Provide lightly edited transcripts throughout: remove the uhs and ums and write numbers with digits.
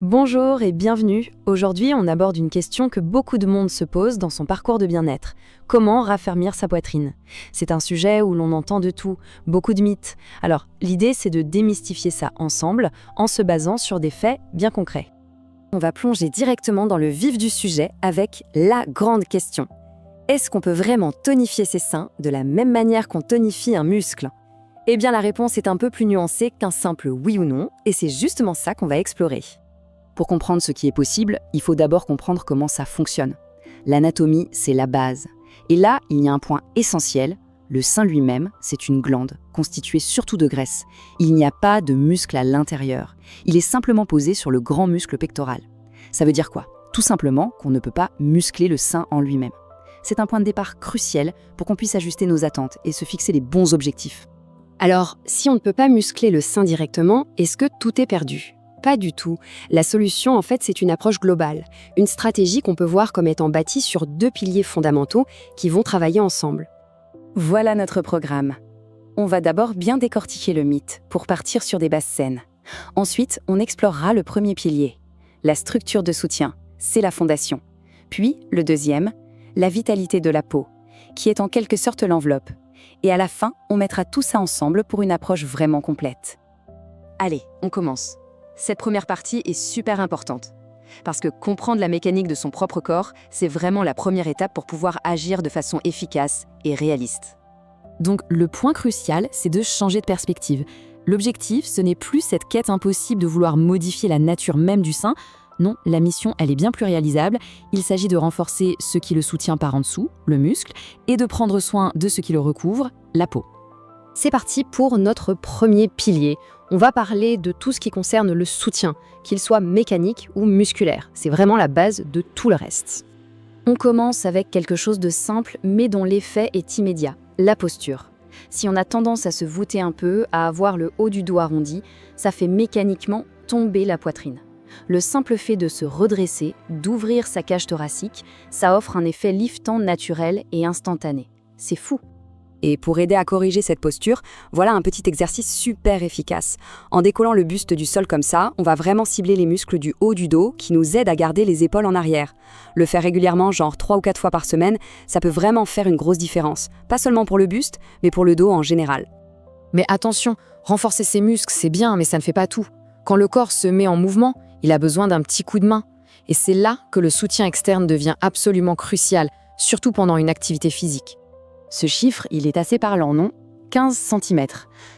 Bonjour et bienvenue. Aujourd'hui, on aborde une question que beaucoup de monde se pose dans son parcours de bien-être. Comment raffermir sa poitrine? C'est un sujet où l'on entend de tout, beaucoup de mythes. Alors, l'idée, c'est de démystifier ça ensemble en se basant sur des faits bien concrets. On va plonger directement dans le vif du sujet avec la grande question. Est-ce qu'on peut vraiment tonifier ses seins de la même manière qu'on tonifie un muscle? Eh bien, la réponse est un peu plus nuancée qu'un simple oui ou non, et c'est justement ça qu'on va explorer. Pour comprendre ce qui est possible, il faut d'abord comprendre comment ça fonctionne. L'anatomie, c'est la base. Et là, il y a un point essentiel. Le sein lui-même, c'est une glande, constituée surtout de graisse. Il n'y a pas de muscle à l'intérieur. Il est simplement posé sur le grand muscle pectoral. Ça veut dire quoi? Tout simplement qu'on ne peut pas muscler le sein en lui-même. C'est un point de départ crucial pour qu'on puisse ajuster nos attentes et se fixer les bons objectifs. Alors, si on ne peut pas muscler le sein directement, est-ce que tout est perdu? Pas du tout. La solution, en fait, c'est une approche globale, une stratégie qu'on peut voir comme étant bâtie sur deux piliers fondamentaux qui vont travailler ensemble. Voilà notre programme. On va d'abord bien décortiquer le mythe pour partir sur des bases saines. Ensuite, on explorera le premier pilier. La structure de soutien, c'est la fondation. Puis, le deuxième, la vitalité de la peau, qui est en quelque sorte l'enveloppe. Et à la fin, on mettra tout ça ensemble pour une approche vraiment complète. Allez, on commence. Cette première partie est super importante. Parce que comprendre la mécanique de son propre corps, c'est vraiment la première étape pour pouvoir agir de façon efficace et réaliste. Donc le point crucial, c'est de changer de perspective. L'objectif, ce n'est plus cette quête impossible de vouloir modifier la nature même du sein. Non, la mission, elle est bien plus réalisable. Il s'agit de renforcer ce qui le soutient par en dessous, le muscle, et de prendre soin de ce qui le recouvre, la peau. C'est parti pour notre premier pilier. On va parler de tout ce qui concerne le soutien, qu'il soit mécanique ou musculaire. C'est vraiment la base de tout le reste. On commence avec quelque chose de simple, mais dont l'effet est immédiat, la posture. Si on a tendance à se voûter un peu, à avoir le haut du dos arrondi, ça fait mécaniquement tomber la poitrine. Le simple fait de se redresser, d'ouvrir sa cage thoracique, ça offre un effet liftant naturel et instantané. C'est fou! Et pour aider à corriger cette posture, voilà un petit exercice super efficace. En décollant le buste du sol comme ça, on va vraiment cibler les muscles du haut du dos qui nous aident à garder les épaules en arrière. Le faire régulièrement, genre 3 ou 4 fois par semaine, ça peut vraiment faire une grosse différence. Pas seulement pour le buste, mais pour le dos en général. Mais attention, renforcer ses muscles, c'est bien, mais ça ne fait pas tout. Quand le corps se met en mouvement, il a besoin d'un petit coup de main. Et c'est là que le soutien externe devient absolument crucial, surtout pendant une activité physique. Ce chiffre, il est assez parlant, non? 15 cm.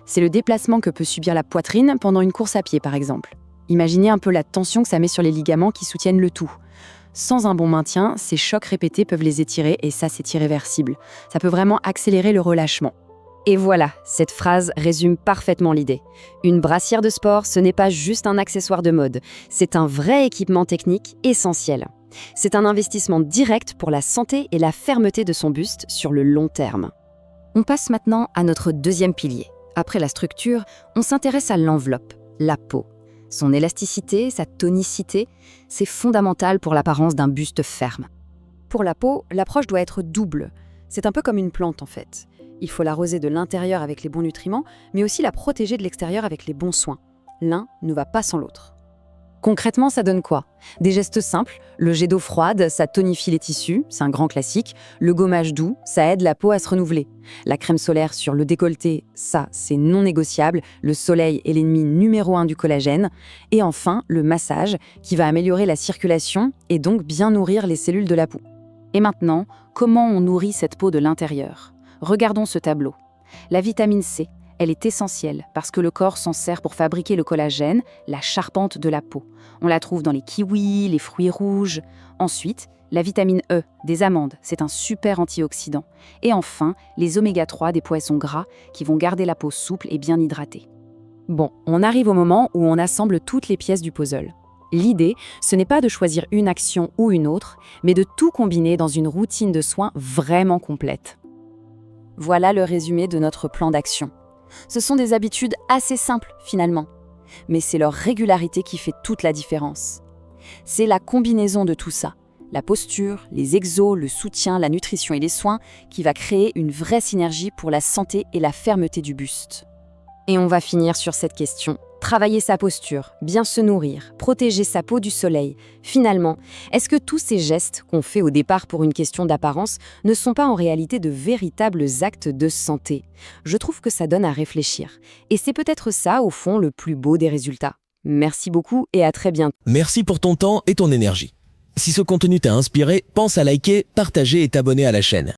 C'est le déplacement que peut subir la poitrine pendant une course à pied, par exemple. Imaginez un peu la tension que ça met sur les ligaments qui soutiennent le tout. Sans un bon maintien, ces chocs répétés peuvent les étirer et ça, c'est irréversible. Ça peut vraiment accélérer le relâchement. Et voilà, cette phrase résume parfaitement l'idée. Une brassière de sport, ce n'est pas juste un accessoire de mode, c'est un vrai équipement technique essentiel. C'est un investissement direct pour la santé et la fermeté de son buste sur le long terme. On passe maintenant à notre deuxième pilier. Après la structure, on s'intéresse à l'enveloppe, la peau. Son élasticité, sa tonicité, c'est fondamental pour l'apparence d'un buste ferme. Pour la peau, l'approche doit être double. C'est un peu comme une plante en fait. Il faut l'arroser de l'intérieur avec les bons nutriments, mais aussi la protéger de l'extérieur avec les bons soins. L'un ne va pas sans l'autre. Concrètement, ça donne quoi? Des gestes simples, le jet d'eau froide, ça tonifie les tissus, c'est un grand classique. Le gommage doux, ça aide la peau à se renouveler. La crème solaire sur le décolleté, ça, c'est non négociable. Le soleil est l'ennemi numéro 1 du collagène. Et enfin, le massage, qui va améliorer la circulation et donc bien nourrir les cellules de la peau. Et maintenant, comment on nourrit cette peau de l'intérieur? Regardons ce tableau. La vitamine C, elle est essentielle parce que le corps s'en sert pour fabriquer le collagène, la charpente de la peau. On la trouve dans les kiwis, les fruits rouges. Ensuite, la vitamine E des amandes, c'est un super antioxydant. Et enfin, les oméga 3 des poissons gras qui vont garder la peau souple et bien hydratée. Bon, on arrive au moment où on assemble toutes les pièces du puzzle. L'idée, ce n'est pas de choisir une action ou une autre, mais de tout combiner dans une routine de soins vraiment complète. Voilà le résumé de notre plan d'action. Ce sont des habitudes assez simples finalement, mais c'est leur régularité qui fait toute la différence. C'est la combinaison de tout ça, la posture, les exos, le soutien, la nutrition et les soins, qui va créer une vraie synergie pour la santé et la fermeté du buste. Et on va finir sur cette question. travailler sa posture, bien se nourrir, protéger sa peau du soleil. Finalement, est-ce que tous ces gestes qu'on fait au départ pour une question d'apparence ne sont pas en réalité de véritables actes de santé? Je trouve que ça donne à réfléchir. Et c'est peut-être ça, au fond, le plus beau des résultats. Merci beaucoup et à très bientôt. Merci pour ton temps et ton énergie. Si ce contenu t'a inspiré, pense à liker, partager et t'abonner à la chaîne.